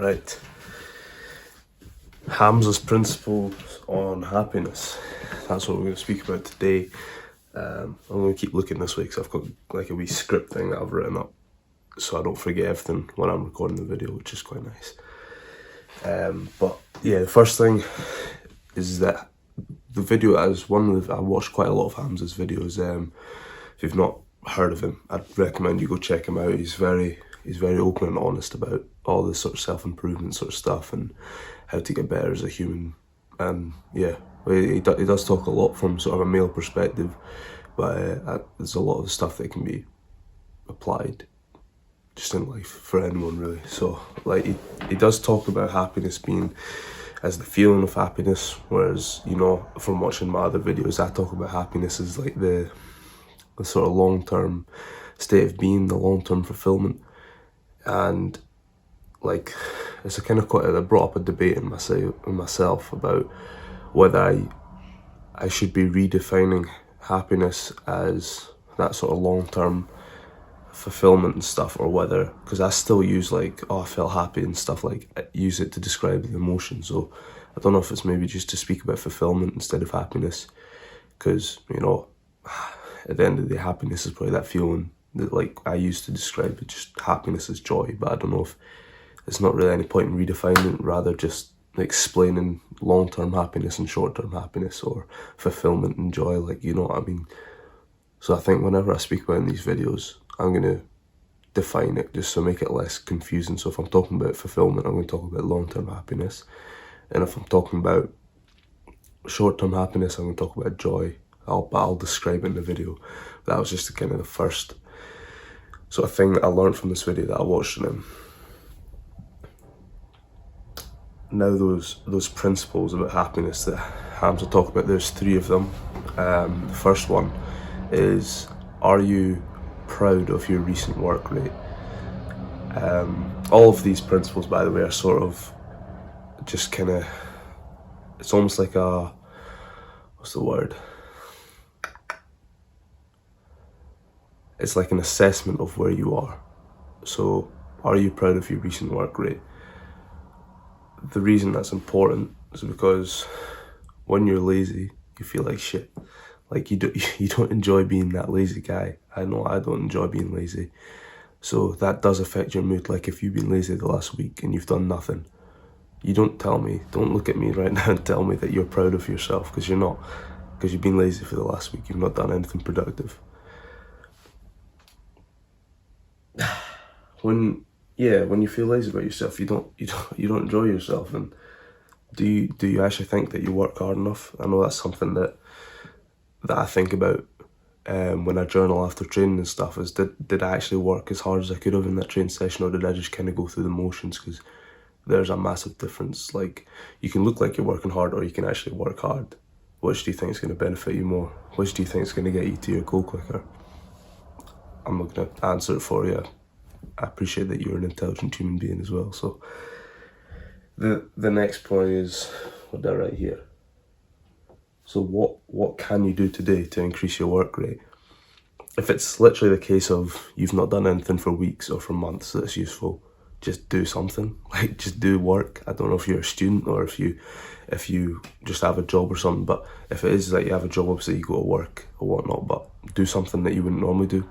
Right. Hamza's principles on happiness. That's what we're going to speak about today. I'm going to keep looking this way because I've got like a wee script thing that I've written up so I don't forget everything when I'm recording the video, which is quite nice. But yeah, the first thing is that the video I watched quite a lot of Hamza's videos. If you've not heard of him, I'd recommend you go check him out. He's very open and honest about all this sort of self-improvement sort of stuff and how to get better as a human. And yeah, he does talk a lot from sort of a male perspective, but there's a lot of stuff that can be applied just in life for anyone really. So like he does talk about happiness being as the feeling of happiness, whereas, you know, from watching my other videos, I talk about happiness as like the sort of long-term state of being, the long-term fulfillment. And like, it's a kind of quite, I brought up a debate in myself about whether I should be redefining happiness as that sort of long-term fulfillment and stuff, or whether, because I still use like, oh, I felt happy and stuff, like I use it to describe the emotion. So I don't know if it's maybe just to speak about fulfillment instead of happiness, because, you know, at the end of the day, happiness is probably that feeling that like I used to describe it, just happiness as joy. But I don't know if there's not really any point in redefining it, rather just explaining long-term happiness and short-term happiness, or fulfillment and joy, like, you know what I mean. So I think whenever I speak about it in these videos, I'm going to define it just to make it less confusing. So if I'm talking about fulfillment, I'm going to talk about long-term happiness. And if I'm talking about short-term happiness, I'm going to talk about joy. I'll describe it in the video. That was just kind of the first sort of thing that I learned from this video that I watched in him. Now those principles about happiness that Hamza talked about, there's 3 of them. The first one is, are you proud of your recent work rate? All of these principles, by the way, are sort of just kind of, it's almost like a, what's the word? It's like an assessment of where you are. So, are you proud of your recent work rate? The reason that's important is because when you're lazy, you feel like shit. Like you don't enjoy being that lazy guy. I know I don't enjoy being lazy. So that does affect your mood. Like if you've been lazy the last week and you've done nothing, you don't look at me right now and tell me that you're proud of yourself, because you're not. Because you've been lazy for the last week, you've not done anything productive. When you feel lazy about yourself, you don't enjoy yourself. And do you actually think that you work hard enough? I know that's something that I think about when I journal after training and stuff, is did I actually work as hard as I could have in that training session, or did I just kind of go through the motions? Because there's a massive difference. Like, you can look like you're working hard, or you can actually work hard. Which do you think is going to benefit you more? Which do you think is going to get you to your goal quicker? I'm not going to answer it for you. I appreciate that you're an intelligent human being as well. So the next point is what I write here. So what can you do today to increase your work rate? If it's literally the case of you've not done anything for weeks or for months that's useful, just do something. Like, just do work. I don't know if you're a student or if you just have a job or something, but if it is like you have a job, obviously you go to work or whatnot, but do something that you wouldn't normally do.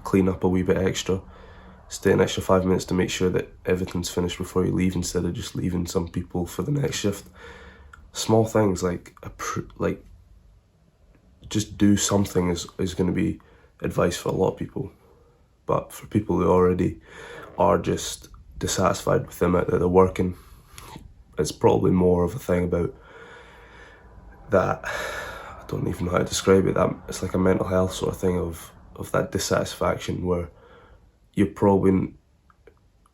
Clean up a wee bit extra. Stay an extra 5 minutes to make sure that everything's finished before you leave, instead of just leaving some people for the next shift. Small things like just do something is going to be advice for a lot of people. But for people who already are just dissatisfied with the amount that they're working, it's probably more of a thing about that, I don't even know how to describe it, that it's like a mental health sort of thing of that dissatisfaction, where you're probably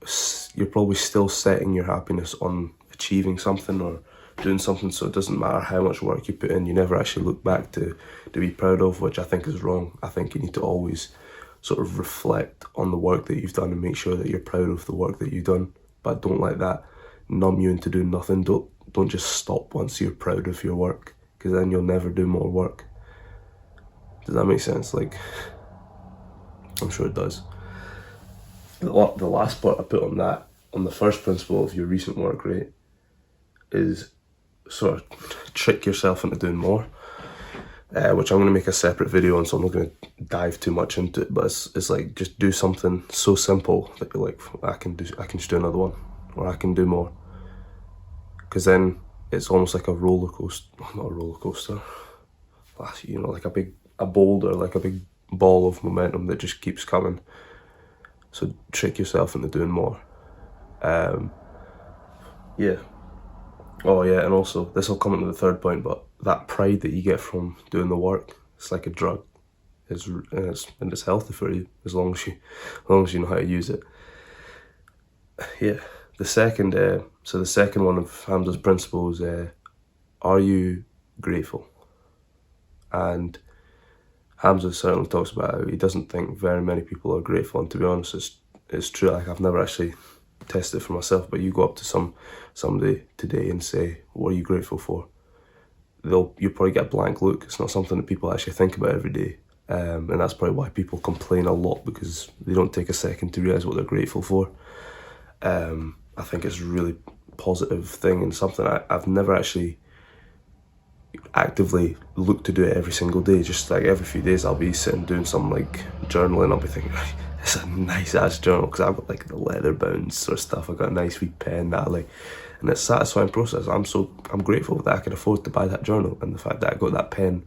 still setting your happiness on achieving something or doing something, so it doesn't matter how much work you put in, you never actually look back to be proud of, which I think is wrong. I think you need to always sort of reflect on the work that you've done and make sure that you're proud of the work that you've done, but don't let that numb you into doing nothing. Don't just stop once you're proud of your work, because then you'll never do more work. Does that make sense? Like, I'm sure it does. The last part I put on that on the first principle of your recent work rate is sort of trick yourself into doing more, which I'm going to make a separate video on, so I'm not going to dive too much into it, but it's like, just do something so simple that you're like, I can just do another one, or I can do more, because then it's almost like a roller coaster, not a roller coaster, you know, like a boulder, like a big ball of momentum that just keeps coming. So trick yourself into doing more. Yeah. Oh yeah, and also, this will come into the third point, but that pride that you get from doing the work, it's like a drug. It's healthy for you as long as you know how to use it. Yeah. The second one of Hamza's principles, are you grateful? And Hamza certainly talks about how he doesn't think very many people are grateful, and to be honest, it's true. Like, I've never actually tested it for myself, but you go up to somebody today and say, what are you grateful for? You'll probably get a blank look. It's not something that people actually think about every day, and that's probably why people complain a lot, because they don't take a second to realise what they're grateful for. I think it's a really positive thing, and something I've never actually actively looked to do it every single day. Just like every few days I'll be sitting doing some like journaling. I'll be thinking, it's a nice ass journal, because I've got like the leather bound sort of stuff. I've got a nice wee pen that I like, and it's a satisfying process. I'm grateful that I could afford to buy that journal, and the fact that I got that pen.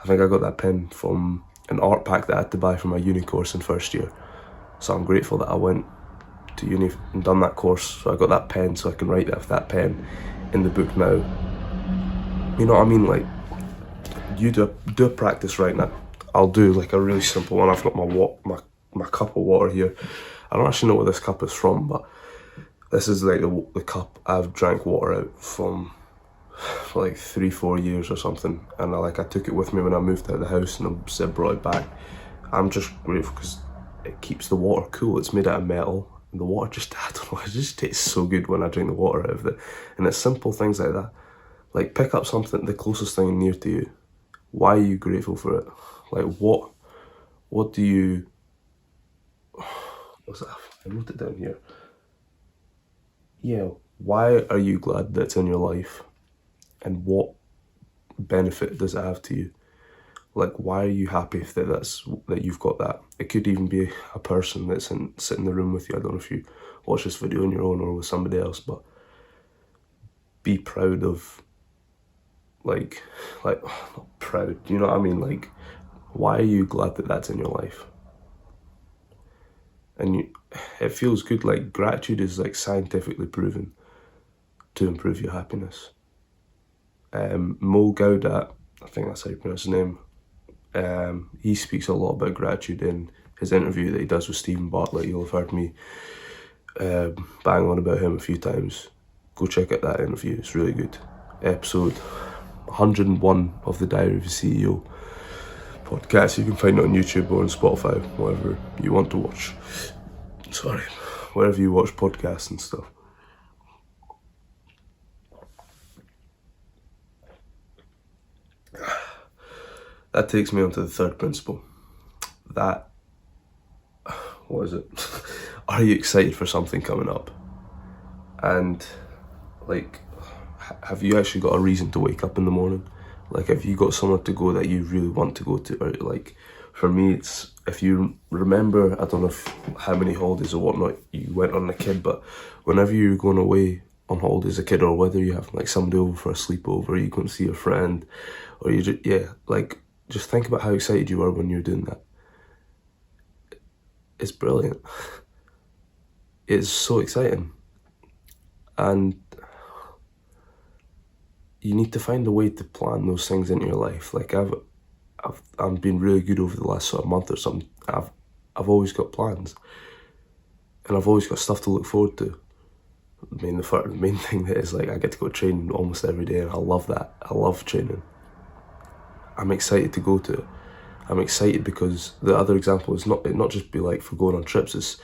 I think I got that pen from an art pack that I had to buy for my uni course in first year. So I'm grateful that I went to uni and done that course, so I got that pen, so I can write with that pen in the book now. You know what I mean? Like, you do a practice right now. I'll do like a really simple one. I've got my cup of water here. I don't actually know where this cup is from, but this is like the cup I've drank water out from for like 3-4 years or something, and I took it with me when I moved out of the house, and I brought it back. I'm just grateful because it keeps the water cool. It's made out of metal, and the water just, I don't know, it just tastes so good when I drink the water out of it. And it's simple things like that. Like, pick up something, the closest thing near to you. Why are you grateful for it? Like, what do you, what's that? I wrote it down here. Yeah, why are you glad that's in your life? And what benefit does it have to you? Like, why are you happy that you've got that? It could even be a person that's sit in the room with you. I don't know if you watch this video on your own or with somebody else, but be proud of, like, not proud, you know what I mean? Like, why are you glad that that's in your life? And it feels good. Like, gratitude is like scientifically proven to improve your happiness. Mo Gaudat, I think that's how you pronounce his name, he speaks a lot about gratitude in his interview that he does with Stephen Bartlett. You'll have heard me bang on about him a few times. Go check out that interview, it's really good. Episode 101 of the Diary of a CEO podcast. You can find it on YouTube or on Spotify, whatever you want to watch. Sorry, wherever you watch podcasts and stuff. That takes me on to the third principle. What is it? Are you excited for something coming up? And, like, have you actually got a reason to wake up in the morning? Like, have you got somewhere to go that you really want to go to? Or, like, for me, it's, if you remember, I don't know how many holidays or whatnot you went on as a kid, but whenever you're going away on holidays as a kid, or whether you have like somebody over for a sleepover, or you go and see a friend, or you just, just think about how excited you were when you were doing that. It's brilliant. It's so exciting. And you need to find a way to plan those things into your life. Like, I've been really good over the last sort of month or something. I've always got plans, and I've always got stuff to look forward to. I mean, the main thing is, like, I get to go train almost every day, and I love that. I love training. I'm excited to go to it. I'm excited because the other example is not just be like for going on trips. It's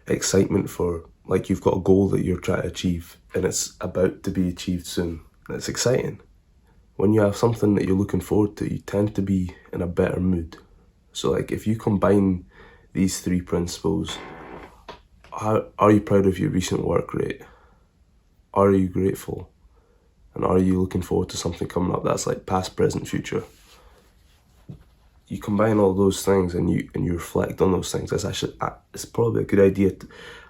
excitement for, like, you've got a goal that you're trying to achieve, and it's about to be achieved soon. It's exciting. When you have something that you're looking forward to, you tend to be in a better mood. So, like, if you combine these three principles, are you proud of your recent work rate? Are you grateful? And are you looking forward to something coming up that's like past, present, future? You combine all those things and you reflect on those things. It's probably a good idea.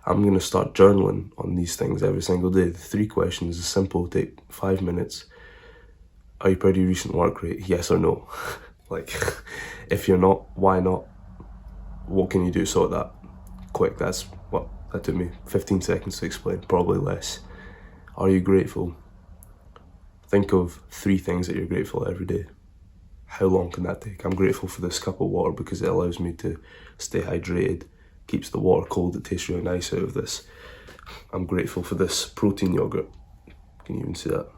I'm going to start journaling on these things every single day. The 3 questions is simple, take 5 minutes. Are you proud of your recent work rate? Yes or no? Like, if you're not, why not? What can you do to sort that? Quick, that took me 15 seconds to explain, probably less. Are you grateful? Think of 3 things that you're grateful every day. How long can that take? I'm grateful for this cup of water because it allows me to stay hydrated, keeps the water cold, it tastes really nice out of this. I'm grateful for this protein yogurt. Can you even see that?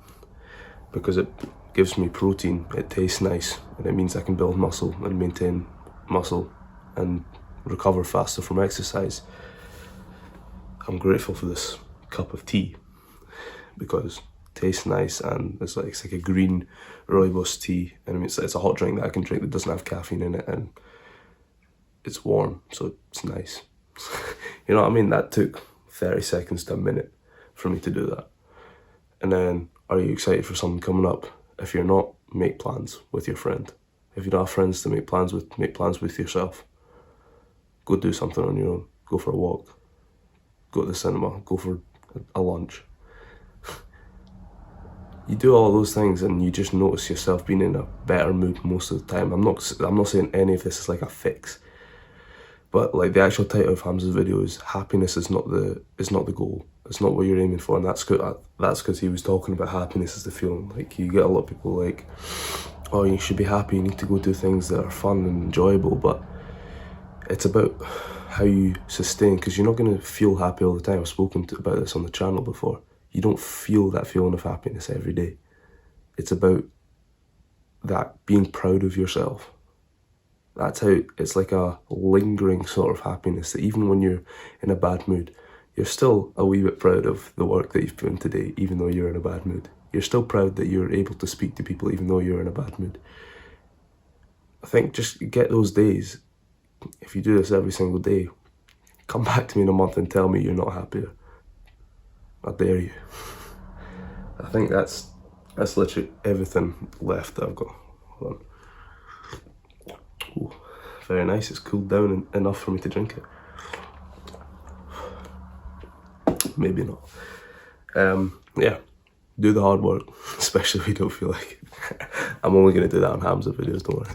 Because it gives me protein, it tastes nice, and it means I can build muscle and maintain muscle and recover faster from exercise. I'm grateful for this cup of tea because it tastes nice and it's like a green rooibos tea, and it's a hot drink that I can drink that doesn't have caffeine in it, and it's warm, so it's nice. You know what I mean? That took 30 seconds to a minute for me to do that. And then, are you excited for something coming up? If you're not, make plans with your friend. If you don't have friends to make plans with yourself. Go do something on your own. Go for a walk. Go to the cinema. Go for a lunch. You do all those things and you just notice yourself being in a better mood most of the time. I'm not saying any of this is like a fix. But like the actual title of Hamza's video is happiness is not the goal. It's not what you're aiming for, and that's because he was talking about happiness as the feeling. Like, you get a lot of people like, oh, you should be happy, you need to go do things that are fun and enjoyable, but it's about how you sustain, because you're not going to feel happy all the time. I've spoken about this on the channel before. You don't feel that feeling of happiness every day. It's about that being proud of yourself. That's how it's like a lingering sort of happiness that even when you're in a bad mood, you're still a wee bit proud of the work that you've put in today, even though you're in a bad mood. You're still proud that you're able to speak to people even though you're in a bad mood. I think just get those days. If you do this every single day, come back to me in a month and tell me you're not happier. I dare you. I think that's literally everything left that I've got. Hold on. Ooh, very nice. It's cooled down enough for me to drink it. Maybe not. Yeah, do the hard work, especially if you don't feel like it. I'm only going to do that on Hamza videos, don't worry.